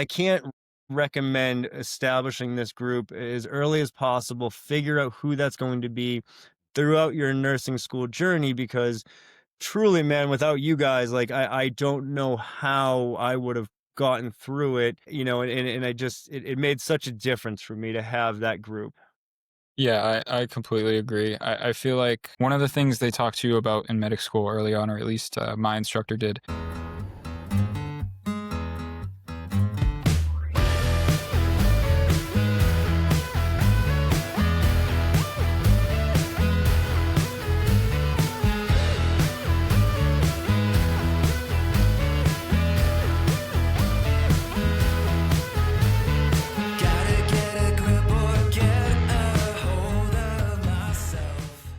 I can't recommend establishing this group as early as possible. Figure out who that's going to be throughout your nursing school journey because truly, man, without you guys, like I don't know how I would have gotten through it, and I just it made such a difference for me to have that group. Yeah, I completely agree. I feel like one of the things they talk to you about in medic school early on, or at least my instructor did. Gotta get a grip or get a hold of myself.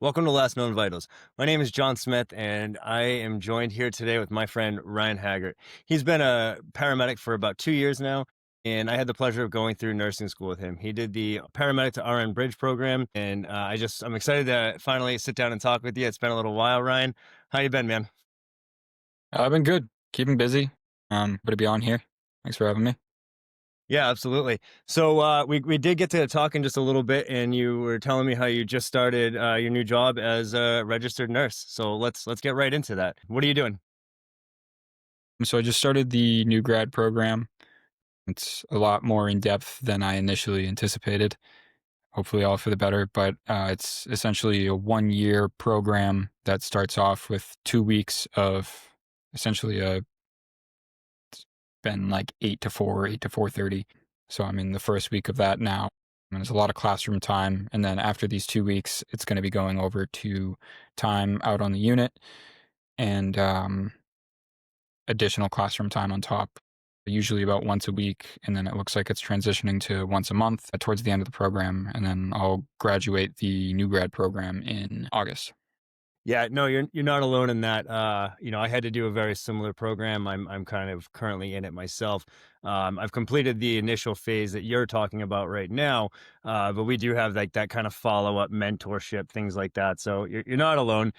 Welcome to Last Known Vitals. My name is John Smith, and I am joined here today with my friend Ryan Haggart. He's been a paramedic for about 2 years now, and I had the pleasure of going through nursing school with him. He did the Paramedic-to-RN bridge program, and I'm excited to finally sit down and talk with you. It's been a little while, Ryan. How you been, man? I've been good, keeping busy. But to be on here. Thanks for having me. Yeah, absolutely. So we did get to talking just a little bit, and you were telling me how you just started your new job as a registered nurse. So let's get right into that. What are you doing? So I just started the new grad program. It's a lot more in depth than I initially anticipated. Hopefully, all for the better. But it's essentially a 1 year program that starts off with 2 weeks of essentially a been like 8 to 4, 8 to 4:30. So I'm in the first week of that now. And there's a lot of classroom time. And then after these 2 weeks, it's going to be going over to time out on the unit and additional classroom time on top, usually about once a week. And then it looks like it's transitioning to once a month towards the end of the program. And then I'll graduate the new grad program in August. Yeah, no, you're not alone in that. I had to do a very similar program. I'm kind of currently in it myself. I've completed the initial phase that you're talking about right now, but we do have like that kind of follow up mentorship, things like that. So you're not alone.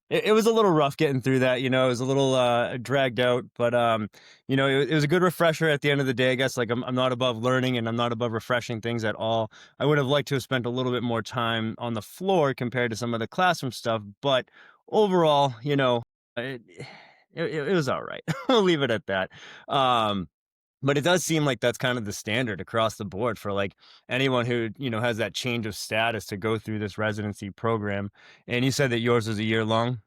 It was a little rough getting through that. It was a little dragged out, but it was a good refresher at the end of the day. I guess like I'm not above learning and I'm not above refreshing things at all. I would have liked to have spent a little bit more time on the floor compared to some of the classroom stuff, but overall, it was all right. We'll leave it at that. Um, but it does seem like that's kind of the standard across the board for like anyone who, has that change of status to go through this residency program. And you said that yours was a year long.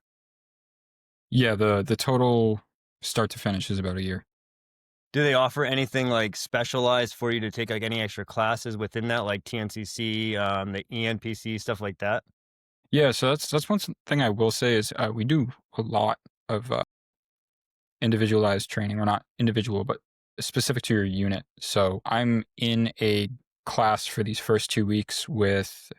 Yeah, the total start to finish is about a year. Do they offer anything like specialized for you to take like any extra classes within that, like TNCC, the ENPC, stuff like that? Yeah, so that's one thing I will say is we do a lot of individualized training, or not individual, but specific to your unit. So I'm in a class for these first 2 weeks with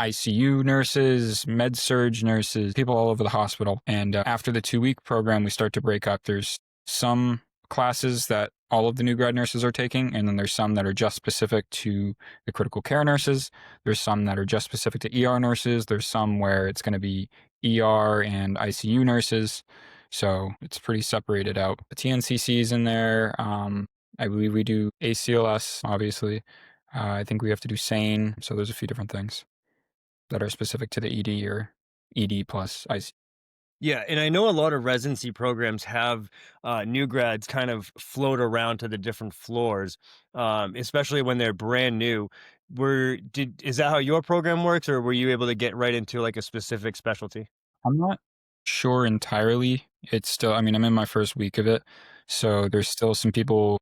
ICU nurses, med surge nurses, people all over the hospital. And after the 2 week program, we start to break up. There's some classes that all of the new grad nurses are taking, and then there's some that are just specific to the critical care nurses. There's some that are just specific to ER nurses. There's some where it's going to be ER and ICU nurses. So it's pretty separated out. The TNCC is in there. I believe we do ACLS, obviously. I think we have to do SANE. So there's a few different things that are specific to the ED or ED plus IC. Yeah, and I know a lot of residency programs have new grads kind of float around to the different floors, especially when they're brand new. Is that how your program works, or were you able to get right into like a specific specialty? I'm not sure entirely. It's still, I mean, I'm in my first week of it. So there's still some people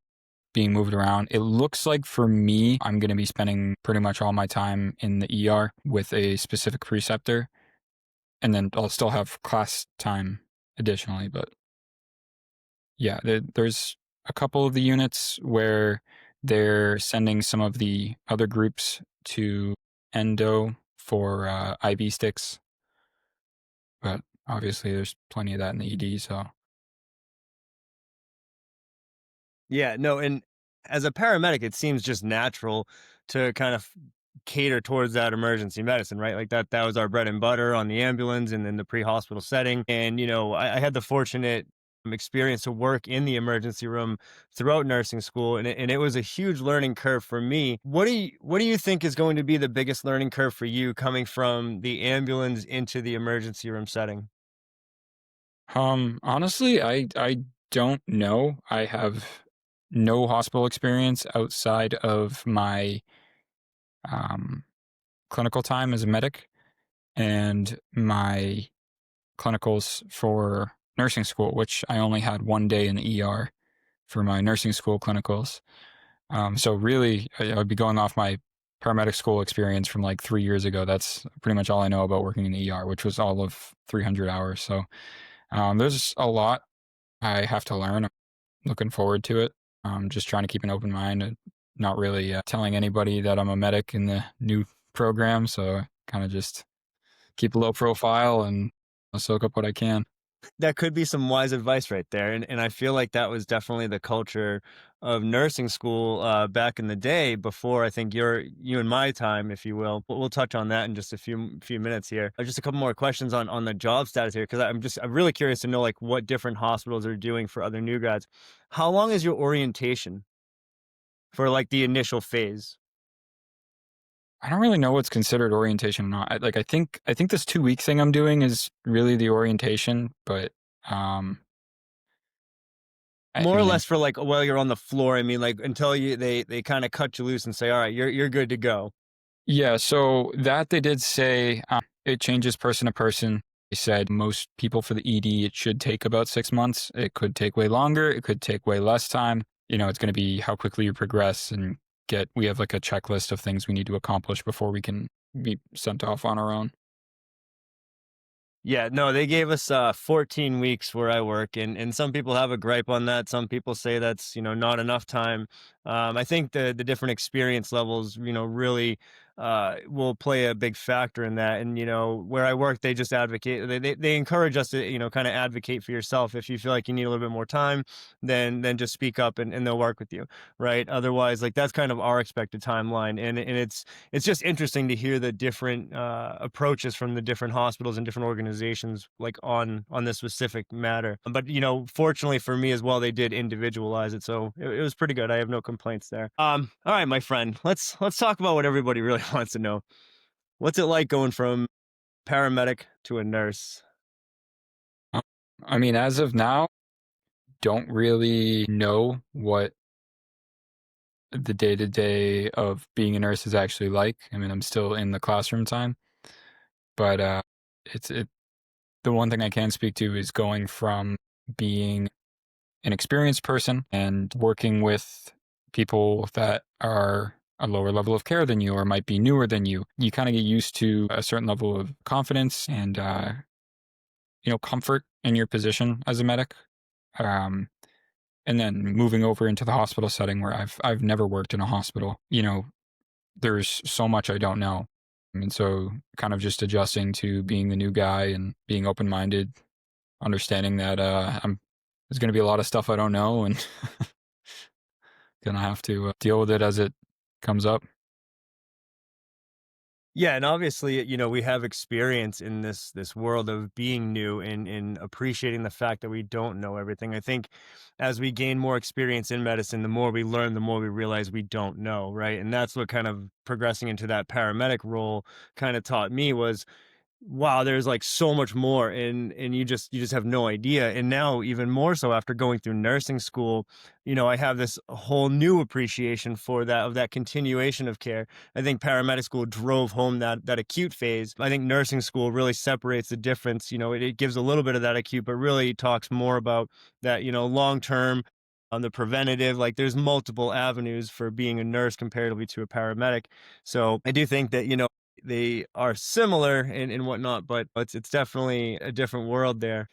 being moved around. It looks like for me, I'm going to be spending pretty much all my time in the ER with a specific preceptor. And then I'll still have class time additionally. But yeah, there's a couple of the units where they're sending some of the other groups to endo for IV sticks. But obviously, there's plenty of that in the ED. So Yeah, no, and as a paramedic, it seems just natural to kind of cater towards that emergency medicine, right? Like that was our bread and butter on the ambulance and in the pre-hospital setting. And I had the fortunate experience to work in the emergency room throughout nursing school, and it was a huge learning curve for me. What do you think is going to be the biggest learning curve for you coming from the ambulance into the emergency room setting? Honestly, I don't know. I have no hospital experience outside of my um, clinical time as a medic and my clinicals for nursing school, which I only had 1 day in the ER for my nursing school clinicals. So really, I would be going off my paramedic school experience from like 3 years ago. That's pretty much all I know about working in the ER, which was all of 300 hours. So there's a lot I have to learn. I'm looking forward to it. Just trying to keep an open mind and not really telling anybody that I'm a medic in the new program. So kind of just keep a low profile and I'll soak up what I can. That could be some wise advice right there, and I feel like that was definitely the culture of nursing school, back in the day before I think you and my time, if you will. But we'll touch on that in just a few minutes here. Just a couple more questions on the job status here, because I'm really curious to know, like, what different hospitals are doing for other new grads. How long is your orientation for, like, the initial phase? I don't really know what's considered orientation or not. I think this 2 week thing I'm doing is really the orientation, but um, I More or mean, less for, like, while you're on the floor, I mean, like, until they kinda cut you loose and say, "Alright, you're good to go." yeah. So that they did say it changes person to person. They said most people for the ED it should take about 6 months. It could take way longer. It could take way less time. It's going to be how quickly you progress and get. We have like a checklist of things we need to accomplish before we can be sent off on our own. Yeah, no, they gave us 14 weeks where I work, and some people have a gripe on that. Some people say that's not enough time. I think the different experience levels really will play a big factor in that. And where I work, they just advocate. They encourage us to kind of advocate for yourself. If you feel like you need a little bit more time, then just speak up and they'll work with you, right? Otherwise, like that's kind of our expected timeline, and it's just interesting to hear the different approaches from the different hospitals and different organizations like on this specific matter. But fortunately for me as well, they did individualize it, so it was pretty good. I have no complaints there. All right, my friend, let's talk about what everybody really wants to know. What's it like going from paramedic to a nurse? Uh, I mean, as of now, don't really know what the day to day of being a nurse is actually like. I mean, I'm still in the classroom time, but it the one thing I can speak to is going from being an experienced person and working with people that are a lower level of care than you or might be newer than you. You kind of get used to a certain level of confidence and comfort in your position as a medic. Um, and then moving over into the hospital setting where I've never worked in a hospital. There's so much I don't know. I mean, so kind of just adjusting to being the new guy and being open minded, understanding that there's going to be a lot of stuff I don't know and gonna have to deal with it as it comes up. Yeah, and obviously, we have experience in this world of being new and in appreciating the fact that we don't know everything. I think as we gain more experience in medicine, the more we learn, the more we realize we don't know, right? And that's what kind of progressing into that paramedic role kind of taught me was wow, there's like so much more and you just have no idea. And now even more so after going through nursing school, I have this whole new appreciation for that continuation of care. I think paramedic school drove home that acute phase. I think nursing school really separates the difference. It gives a little bit of that acute, but really talks more about that, long term on the preventative. Like there's multiple avenues for being a nurse comparatively to a paramedic. So I do think that, they are similar and whatnot, but it's definitely a different world there.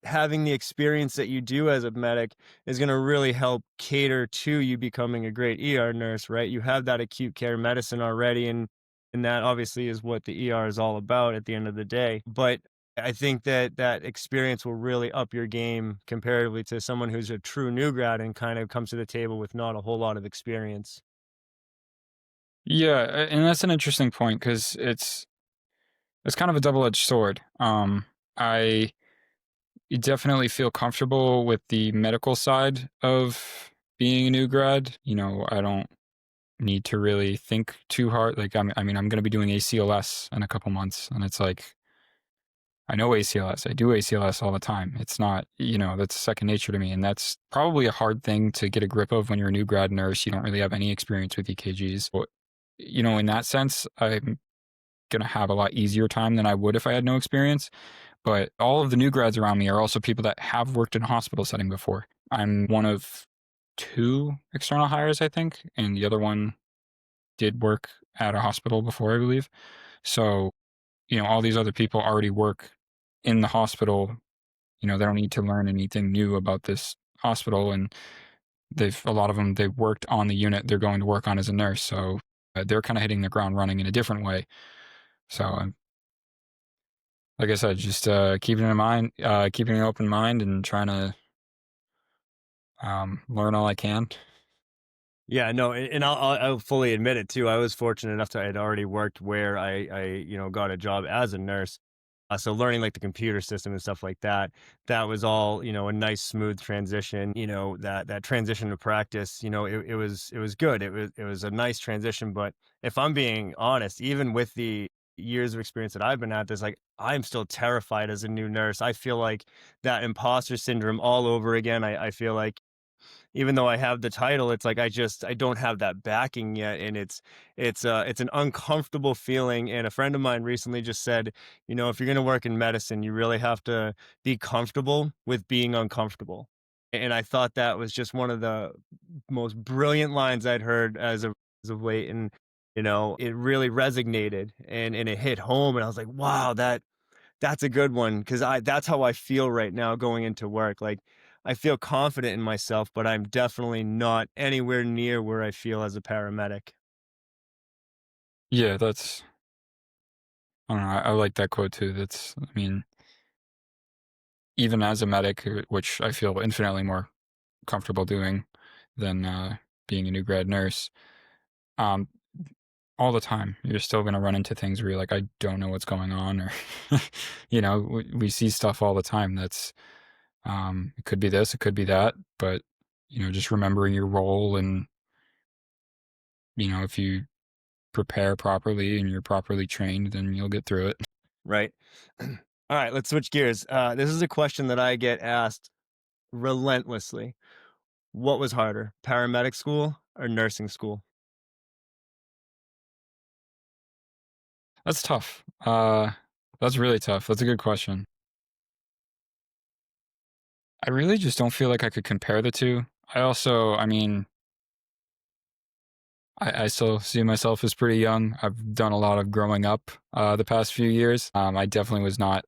Having the experience that you do as a medic is going to really help cater to you becoming a great ER nurse, right? You have that acute care medicine already, and that obviously is what the ER is all about at the end of the day. But I think that experience will really up your game comparatively to someone who's a true new grad and kind of comes to the table with not a whole lot of experience. Yeah, and that's an interesting point because it's kind of a double edged sword. I you definitely feel comfortable with the medical side of being a new grad. I don't need to really think too hard. Like, I mean, I'm going to be doing ACLS in a couple months, and it's like, I know ACLS. I do ACLS all the time. It's not, that's second nature to me. And that's probably a hard thing to get a grip of when you're a new grad nurse. You don't really have any experience with EKGs. But, in that sense, I'm going to have a lot easier time than I would if I had no experience. But all of the new grads around me are also people that have worked in a hospital setting before. I'm one of two external hires, I think, and the other one did work at a hospital before, I believe. So, all these other people already work in the hospital. They don't need to learn anything new about this hospital. And a lot of them, they've worked on the unit they're going to work on as a nurse. So they're kind of hitting the ground running in a different way. So like I said, just keeping an open mind and trying to learn all I can. Yeah, no, and I'll fully admit it too. I was fortunate enough to I had already worked where I got a job as a nurse. So learning like the computer system and stuff like that, that was all, a nice smooth transition. That transition to practice, it was good. It was a nice transition. But if I'm being honest, even with the years of experience that I've been at this, like I'm still terrified as a new nurse. I feel like that imposter syndrome all over again. I feel like even though I have the title, it's like I don't have that backing yet, and it's an uncomfortable feeling. And a friend of mine recently just said, if you're going to work in medicine, you really have to be comfortable with being uncomfortable. And I thought that was just one of the most brilliant lines I'd heard as of late, and it really resonated and it hit home, and I was like, wow, that's a good one, because that's how I feel right now going into work. Like, I feel confident in myself, but I'm definitely not anywhere near where I feel as a paramedic. Yeah, I don't know. I like that quote too. I mean, even as a medic, which I feel infinitely more comfortable doing than being a new grad nurse, um, all the time you're still going to run into things where you're like, I don't know what's going on, or we see stuff all the time that's it could be this, it could be that, but just remembering your role, and if you prepare properly and you're properly trained, then you'll get through it. Right? All right, let's switch gears. This is a question that I get asked relentlessly. What was harder, paramedic school or nursing school? That's tough. That's really tough. That's a good question. I really just don't feel like I could compare the two. I mean, I still see myself as pretty young. I've done a lot of growing up the past few years. I definitely was not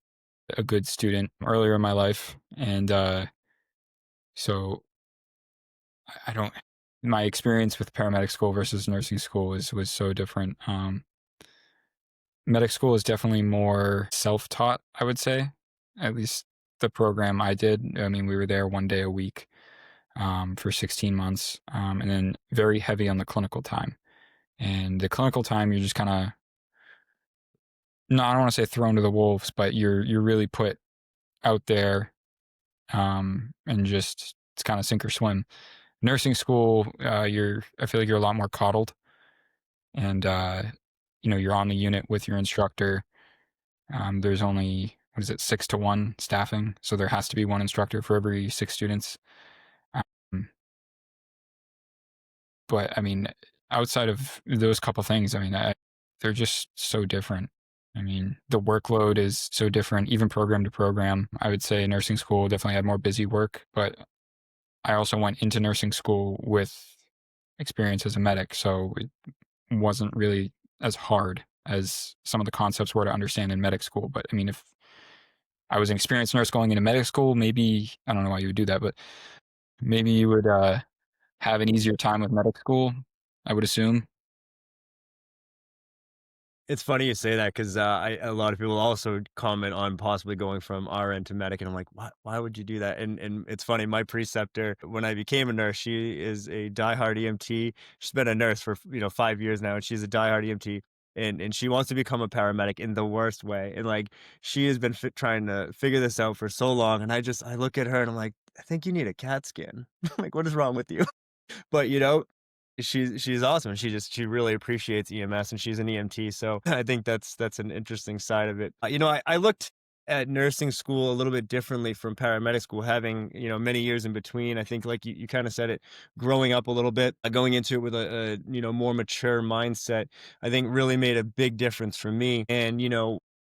a good student earlier in my life, and so I don't. My experience with paramedic school versus nursing school was so different. Medic school is definitely more self-taught, I would say. At least the program I did. I mean, we were there one day a week for 16 months, and then very heavy on the clinical time. And the clinical time, you're just kind of, no, I don't want to say thrown to the wolves, but you're really put out there, and just it's kind of sink or swim. Nursing school, I feel like you're a lot more coddled, and you're on the unit with your instructor. There's only, what is it, 6-to-1 staffing, so there has to be one instructor for every 6 students. Um, but I mean, outside of those couple things, I mean, they're just so different. I mean, the workload is so different, even program to program. I would say nursing school definitely had more busy work, but I also went into nursing school with experience as a medic, so it wasn't really as hard as some of the concepts were to understand in medic school. But I mean, if I was an experienced nurse going into medic school, maybe, I don't know why you would do that, but maybe you would have an easier time with medic school, I would assume. It's funny you say that, because a lot of people also comment on possibly going from RN to medic, and I'm like, why would you do that? And it's funny, my preceptor, when I became a nurse, she is a diehard EMT. She's been a nurse for 5 years now, and she's a diehard EMT. and she wants to become a paramedic in the worst way. And like she has been trying to figure this out for so long. And I look at her and I'm like, I think you need a CAT scan. Like, what is wrong with you? But, she's awesome. She really appreciates EMS, and she's an EMT, so I think that's an interesting side of it. I looked at nursing school a little bit differently from paramedic school, having, many years in between. I think, like you kinda said it, growing up a little bit, going into it with a more mature mindset, I think really made a big difference for me. And,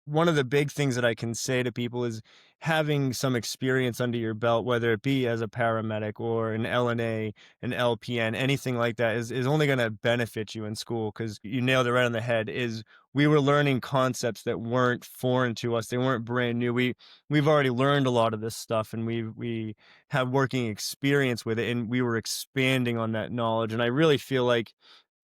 one of the big things that I can say to people is having some experience under your belt, whether it be as a paramedic or an LNA, an LPN, anything like that is only gonna benefit you in school. Because you nailed it right on the head, is we were learning concepts that weren't foreign to us, they weren't brand new. We've already learned a lot of this stuff, and we have working experience with it, and we were expanding on that knowledge. And I really feel like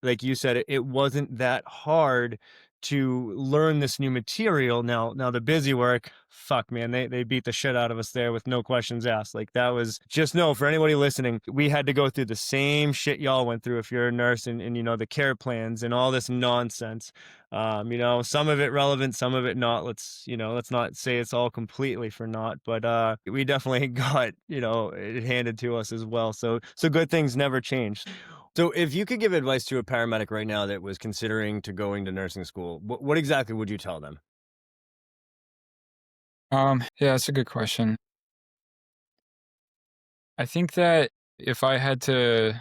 you said, it wasn't that hard to learn this new material. Now the busy work, fuck man, they beat the shit out of us there with no questions asked. Like, that was just, no, for anybody listening, we had to go through the same shit y'all went through if you're a nurse, and the care plans and all this nonsense. Some of it relevant, some of it not. Let's not say it's all completely for naught, but we definitely got, it handed to us as well. So good things never change. So if you could give advice to a paramedic right now that was considering to going to nursing school, what exactly would you tell them? Yeah, that's a good question. I think that if I had to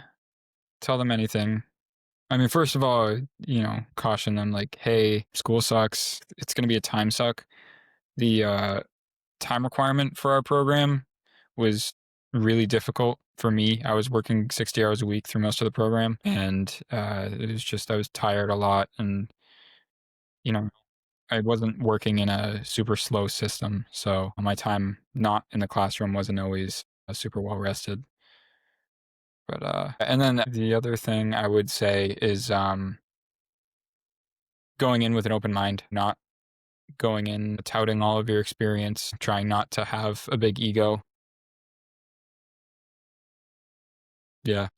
tell them anything, I mean, first of all, caution them like, hey, school sucks. It's going to be a time suck. The time requirement for our program was really difficult for me. I was working 60 hours a week through most of the program, and it was just, I was tired a lot. And, you know, I wasn't working in a super slow system. So my time not in the classroom wasn't always super well rested. But, and then the other thing I would say is going in with an open mind, not going in touting all of your experience, trying not to have a big ego. Yeah.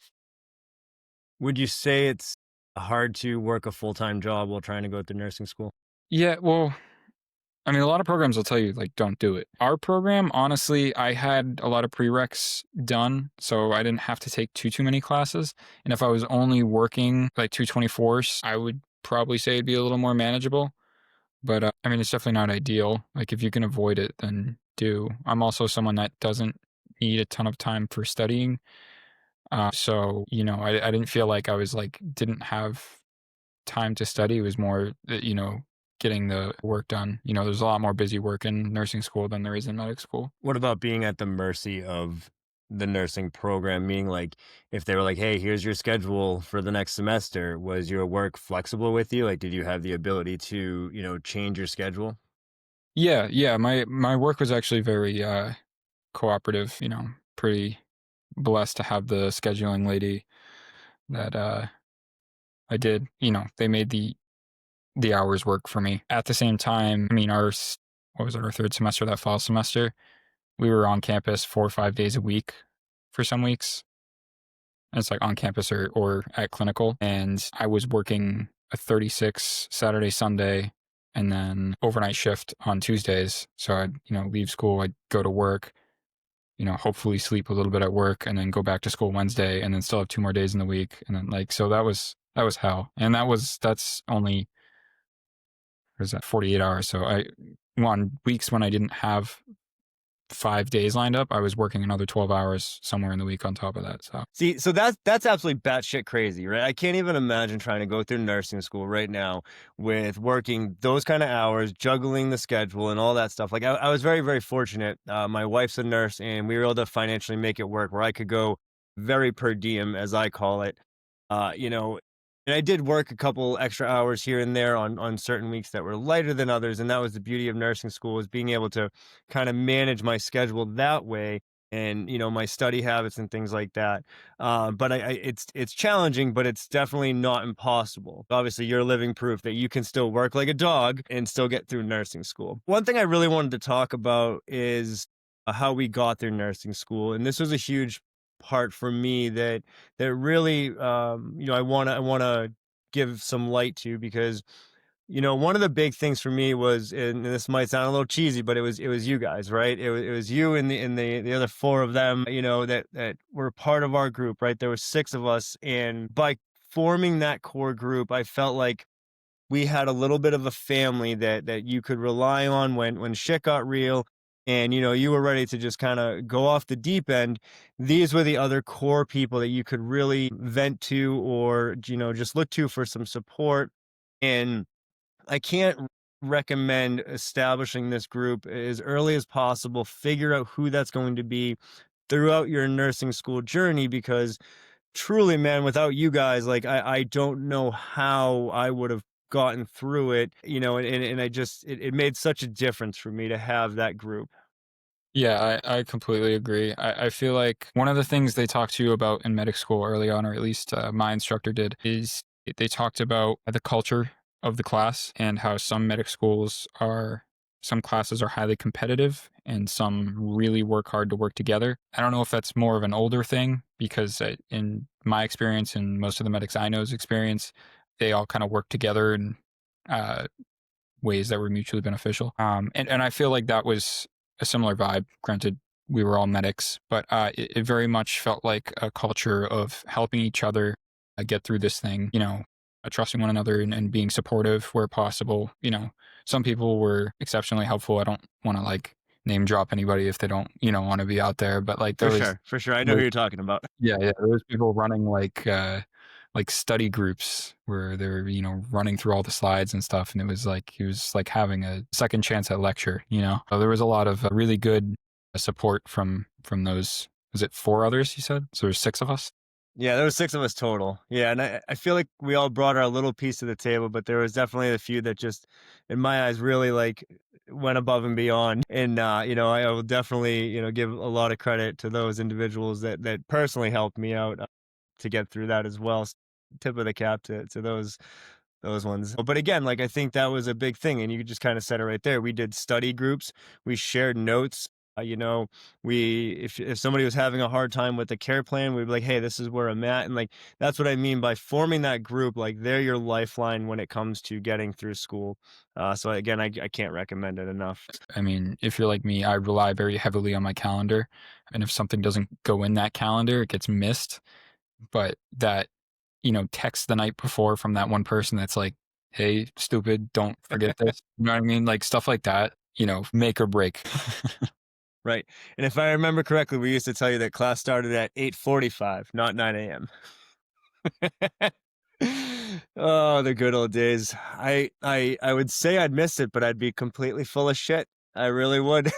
Would you say it's hard to work a full-time job while trying to go through nursing school? Yeah. Well, I mean, a lot of programs will tell you, like, don't do it. Our program, honestly, I had a lot of prereqs done, so I didn't have to take too many classes. And if I was only working like 224s, I would probably say it'd be a little more manageable. But I mean, it's definitely not ideal. Like, if you can avoid it, then do. I'm also someone that doesn't need a ton of time for studying. So, I didn't feel like I was like, didn't have time to study. It was more, getting the work done. There's a lot more busy work in nursing school than there is in medical school. What about being at the mercy of the nursing program? Meaning, like, if they were like, "Hey, here's your schedule for the next semester," was your work flexible with you? Like, did you have the ability to, change your schedule? Yeah, yeah. My work was actually very cooperative. Pretty blessed to have the scheduling lady that I did. They made the hours work for me. At the same time, I mean, what was it, our third semester, that fall semester, we were on campus 4 or 5 days a week for some weeks. And it's like on campus or at clinical. And I was working a 36 Saturday, Sunday, and then overnight shift on Tuesdays. So I'd, leave school, I'd go to work, hopefully sleep a little bit at work, and then go back to school Wednesday, and then still have 2 more days in the week. And then, like, so that was hell. And that's only, was that 48 hours. So on weeks when I didn't have 5 days lined up, I was working another 12 hours somewhere in the week on top of that. So See, so that's absolutely batshit crazy, right? I can't even imagine trying to go through nursing school right now with working those kind of hours, juggling the schedule and all that stuff. Like, I was very, very fortunate. My wife's a nurse, and we were able to financially make it work where I could go very per diem, as I call it. Uh, you know, and I did work a couple extra hours here and there on certain weeks that were lighter than others, and that was the beauty of nursing school, is being able to kind of manage my schedule that way, and my study habits and things like that. But it's challenging, but it's definitely not impossible. Obviously, you're living proof that you can still work like a dog and still get through nursing school. One thing I really wanted to talk about is how we got through nursing school, and this was a huge part for me that really I want to give some light to, because One of the big things for me was, and this might sound a little cheesy, but it was you guys, right? It was you and the other four of them, that were part of our group, right? There were six of us, and by forming that core group, I felt like we had a little bit of a family that you could rely on when shit got real, and you were ready to just kind of go off the deep end. These were the other core people that you could really vent to, or just look to for some support. And I can't recommend establishing this group as early as possible. Figure out who that's going to be throughout your nursing school journey, because truly, man, without you guys, like I don't know how I would have gotten through it, and I just it made such a difference for me to have that group. Yeah, I completely agree. I feel like one of the things they talked to you about in medic school early on, or at least my instructor did, is they talked about the culture of the class and how some classes are highly competitive and some really work hard to work together. I don't know if that's more of an older thing because in my experience and most of the medics I know's experience, they all kind of work together in uh, ways that were mutually beneficial. And I feel like that was a similar vibe. Granted, we were all medics, but it very much felt like a culture of helping each other get through this thing, trusting one another and being supportive where possible. Some people were exceptionally helpful. I don't want to like name drop anybody if they don't, want to be out there, but like For sure, for sure. I know who you're talking about. yeah, yeah. There was people running like study groups where they're, running through all the slides and stuff. And it was like having a second chance at lecture. So there was a lot of really good support from those. Was it four others you said? So there's six of us? Yeah, there was six of us total. Yeah, and I feel like we all brought our little piece to the table, but there was definitely a few that just, in my eyes, really like went above and beyond. And I will definitely give a lot of credit to those individuals that personally helped me out to get through that as well. Tip of the cap to those ones. But again, like I think that was a big thing, and you just kind of said it right there. We did study groups, we shared notes. We if somebody was having a hard time with the care plan, we'd be like, "Hey, this is where I'm at," and like that's what I mean by forming that group. Like they're your lifeline when it comes to getting through school. So again, I can't recommend it enough. I mean, if you're like me, I rely very heavily on my calendar. And if something doesn't go in that calendar, it gets missed. But that text the night before from that one person that's like, "Hey, stupid, don't forget this." You know what I mean? Like stuff like that, make or break. Right. And if I remember correctly, we used to tell you that class started at 8:45, not 9 a.m. Oh, the good old days. I would say I'd miss it, but I'd be completely full of shit. I really would.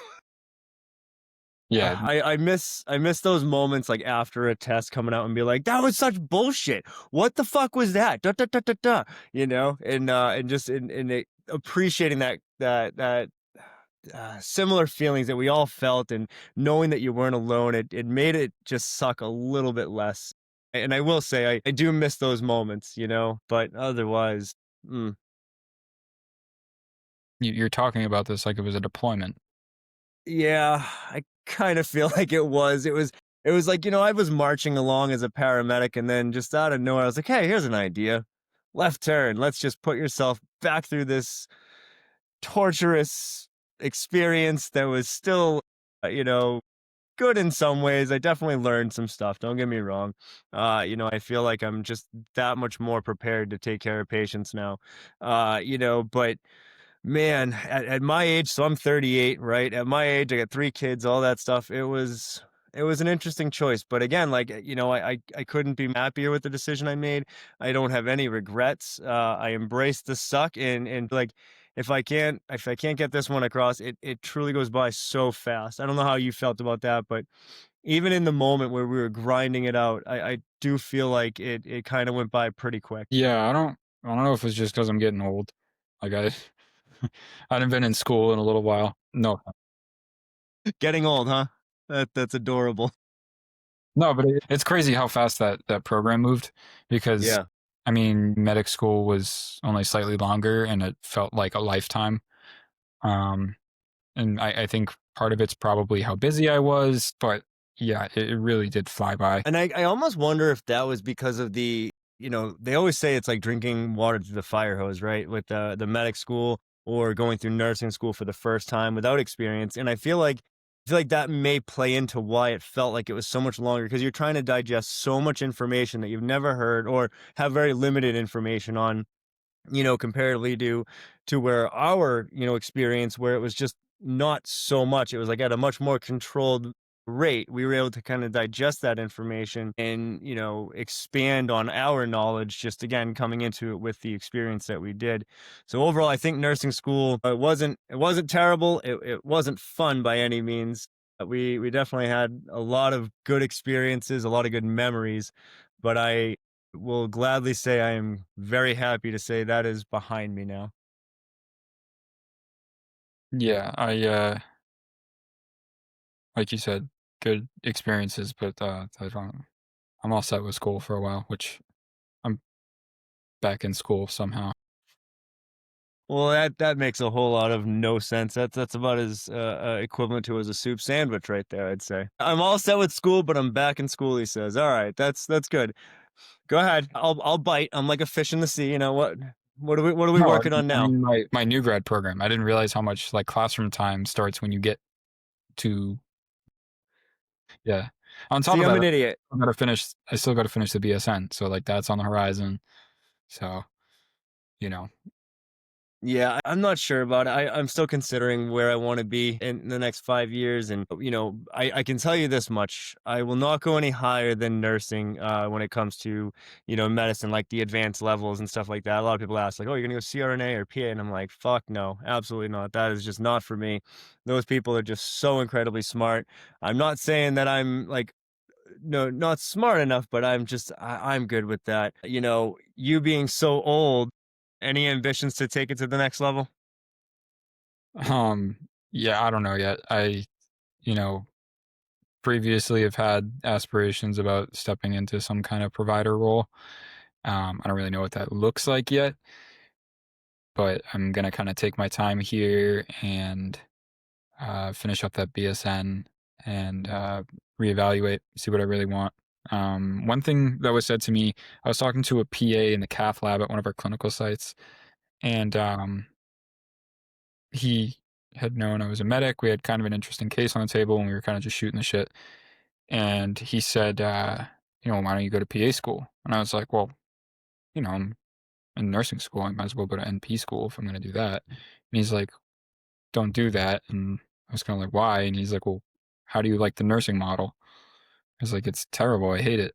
Yeah, I miss those moments like after a test coming out and be like, that was such bullshit. What the fuck was that? Da, da, da, da, da. And just in it, appreciating that similar feelings that we all felt, and knowing that you weren't alone, it made it just suck a little bit less. And I will say I do miss those moments, but otherwise, mm. you're talking about this like it was a deployment. Yeah, I kind of feel like it was like, I was marching along as a paramedic, and then just out of nowhere I was like, "Hey, here's an idea. Left turn. Let's just put yourself back through this torturous experience that was still, good in some ways. I definitely learned some stuff. Don't get me wrong. I feel like I'm just that much more prepared to take care of patients now. But man, at my age, so I'm 38, right? At my age, I got three kids, all that stuff. It was an interesting choice, but again, like I couldn't be happier with the decision I made. I don't have any regrets. I embraced the suck, and like if I can't get this one across, it truly goes by so fast. I don't know how you felt about that, but even in the moment where we were grinding it out, I do feel like it kind of went by pretty quick. Yeah, I don't know if it's just because I'm getting old. Like I I haven't been in school in a little while. No. Getting old, huh? That's adorable. No, but it's crazy how fast that program moved because Yeah. I mean, medic school was only slightly longer and it felt like a lifetime. Um, and I think part of it's probably how busy I was, but yeah, it really did fly by. And I almost wonder if that was because of they always say it's like drinking water through the fire hose, right? With the medic school or going through nursing school for the first time without experience. And I feel like that may play into why it felt like it was so much longer because you're trying to digest so much information that you've never heard or have very limited information on, comparatively to where our, experience where it was just not so much. It was like at a much more controlled rate. We were able to kind of digest that information and, expand on our knowledge just again coming into it with the experience that we did. So overall, I think nursing school it wasn't terrible. It wasn't fun by any means. We definitely had a lot of good experiences, a lot of good memories, but I will gladly say I am very happy to say that is behind me now. Yeah, like you said, good experiences, but I'm all set with school for a while, which I'm back in school somehow. Well, that makes a whole lot of no sense. That's about as equivalent to as a soup sandwich right there, I'd say. I'm all set with school, but I'm back in school. He says, "All right, that's good. Go ahead. I'll bite. I'm like a fish in the sea. You know what? What are we No, working on I now?" mean my new grad program. I didn't realize how much like classroom time starts when you get to yeah. On top See, of I'm that, an idiot. I still gotta finish the BSN. So like that's on the horizon. So, you know. Yeah, I'm not sure about it. I'm still considering where I want to be in the next 5 years. And, I can tell you this much. I will not go any higher than nursing when it comes to, medicine, like the advanced levels and stuff like that. A lot of people ask, like, oh, you're going to go CRNA or PA? And I'm like, fuck no, absolutely not. That is just not for me. Those people are just so incredibly smart. I'm not saying that I'm like, no, not smart enough, but I'm good with that. You being so old, any ambitions to take it to the next level? Um yeah, I don't know yet. You know, previously have had aspirations about stepping into some kind of provider role. I don't really know what that looks like yet, but I'm gonna kind of take my time here and finish up that BSN and reevaluate, see what I really want. One thing that was said to me, I was talking to a PA in the cath lab at one of our clinical sites, and he had known I was a medic. We had kind of an interesting case on the table, and we were kind of just shooting the shit. And he said, why don't you go to PA school? And I was like, well, I'm in nursing school. I might as well go to NP school if I'm going to do that. And he's like, don't do that. And I was kind of like, why? And he's like, well, how do you like the nursing model? I was like, it's terrible. I hate it.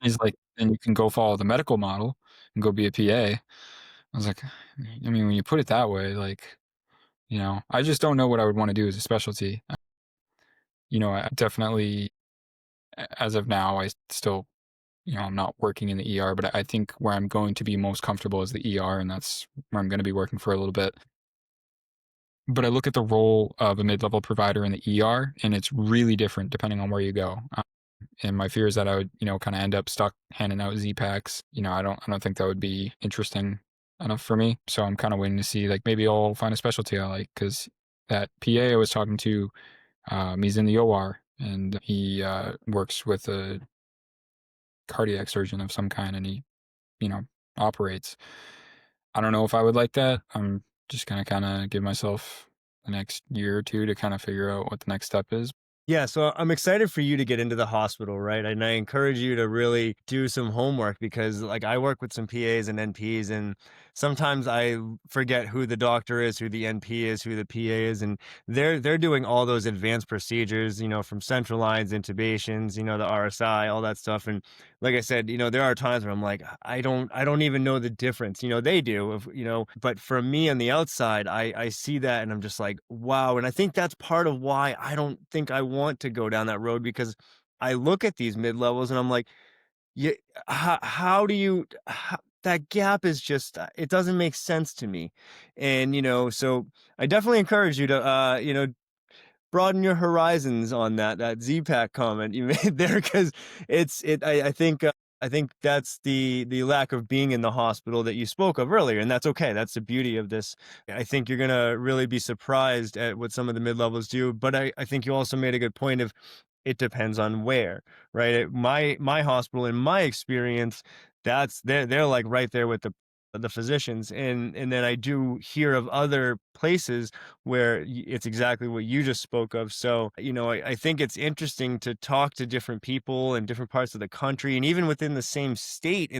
He's like, then you can go follow the medical model and go be a PA. I was like, I mean, when you put it that way, like, I just don't know what I would want to do as a specialty. I definitely, as of now, I still, I'm not working in the ER, but I think where I'm going to be most comfortable is the ER, and that's where I'm going to be working for a little bit. But I look at the role of a mid-level provider in the ER, and it's really different depending on where you go. And my fear is that I would, kind of end up stuck handing out Z packs. I don't think that would be interesting enough for me. So I'm kind of waiting to see, like, maybe I'll find a specialty I like, because that PA I was talking to, he's in the OR, and he works with a cardiac surgeon of some kind, and he, you know, operates. I don't know if I would like that. I'm just gonna kind of give myself the next year or two to kind of figure out what the next step is. Yeah, so I'm excited for you to get into the hospital, right? And I encourage you to really do some homework because, like, I work with some PAs and NPs, and sometimes I forget who the doctor is, who the NP is, who the PA is, and they're doing all those advanced procedures, from central lines, intubations, the RSI, all that stuff. And like I said, there are times where I'm like, I don't even know the difference. They do, but for me on the outside, I see that and I'm just like, wow. And I think that's part of why I don't think I want to go down that road because I look at these mid levels and I'm like, yeah, how do you, that gap is just, it doesn't make sense to me. And, so I definitely encourage you to, broaden your horizons on that Z-Pack comment you made there because I think that's the lack of being in the hospital that you spoke of earlier, and that's okay. That's the beauty of this. I think you're gonna really be surprised at what some of the mid levels do, but I think you also made a good point of it depends on where, right? At my hospital, in my experience, that's they're like right there with the physicians, and then I do hear of other places where it's exactly what you just spoke of. So, I think it's interesting to talk to different people in different parts of the country, and even within the same state,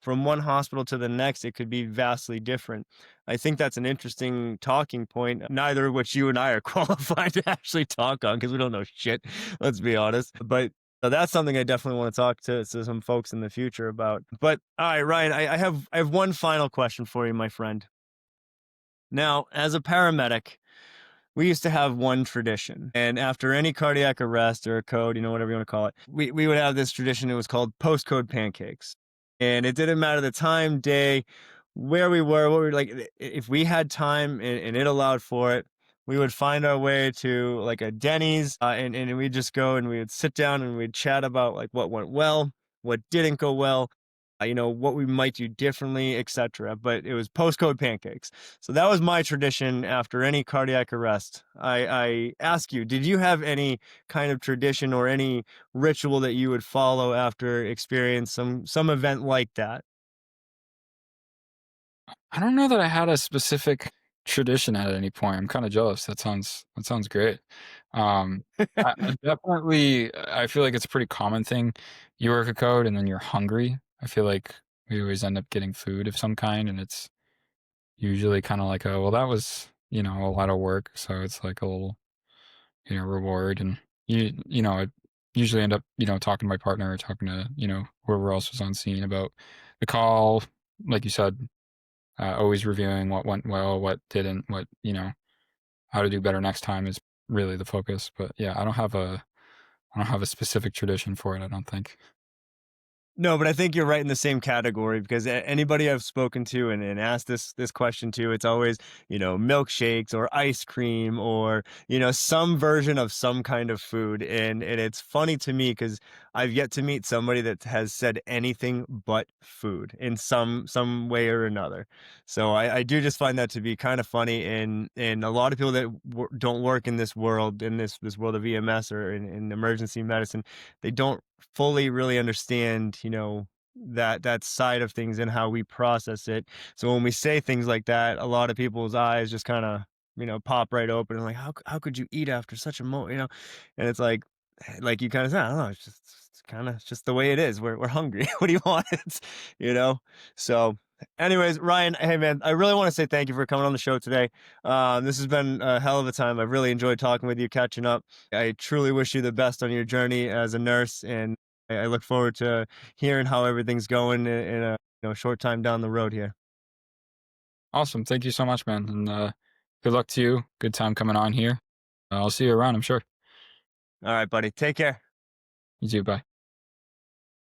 from one hospital to the next, it could be vastly different. I think that's an interesting talking point, neither of which you and I are qualified to actually talk on because we don't know shit, let's be honest. But that's something I definitely want to talk to some folks in the future about. But all right, Ryan, I have one final question for you, my friend. Now, as a paramedic, we used to have one tradition. And after any cardiac arrest or a code, whatever you want to call it, we would have this tradition. It was called postcode pancakes. And it didn't matter the time, day, where we were, what we were like. If we had time and it allowed for it, we would find our way to like a Denny's, and we'd just go and we would sit down and we'd chat about like what went well, what didn't go well, what we might do differently, etc. But it was postcode pancakes. So that was my tradition after any cardiac arrest. I ask you, did you have any kind of tradition or any ritual that you would follow after experience some event like that? I don't know that I had a specific tradition at any point. I'm kinda jealous. That sounds great. I definitely I feel like it's a pretty common thing. You work a code and then you're hungry. I feel like we always end up getting food of some kind, and it's usually kinda like, "Oh, well, that was, a lot of work," so it's like a little, reward, and I usually end up, talking to my partner or talking to, whoever else was on scene about the call, like you said, always reviewing what went well, what didn't, how to do better next time is really the focus. But yeah, I don't have a specific tradition for it, I don't think. No, but I think you're right in the same category because anybody I've spoken to and asked this question to, it's always, milkshakes or ice cream or, some version of some kind of food. And it's funny to me because I've yet to meet somebody that has said anything but food in some way or another. So I do just find that to be kind of funny. And a lot of people that don't work in this world, in this world of EMS or in emergency medicine, they don't fully really understand, that side of things and how we process it. So when we say things like that, a lot of people's eyes just kind of, pop right open and like, how could you eat after such a and it's like you kind of said, I don't know, it's just the way it is. We're hungry. What do you want? It's, you know. So, anyways, Ryan, hey man, I really want to say thank you for coming on the show today. This has been a hell of a time. I've really enjoyed talking with you, catching up. I truly wish you the best on your journey as a nurse, and I look forward to hearing how everything's going in a short time down the road here. Awesome. Thank you so much, man. And good luck to you. Good time coming on here. I'll see you around, I'm sure. All right, buddy. Take care. You too. Bye.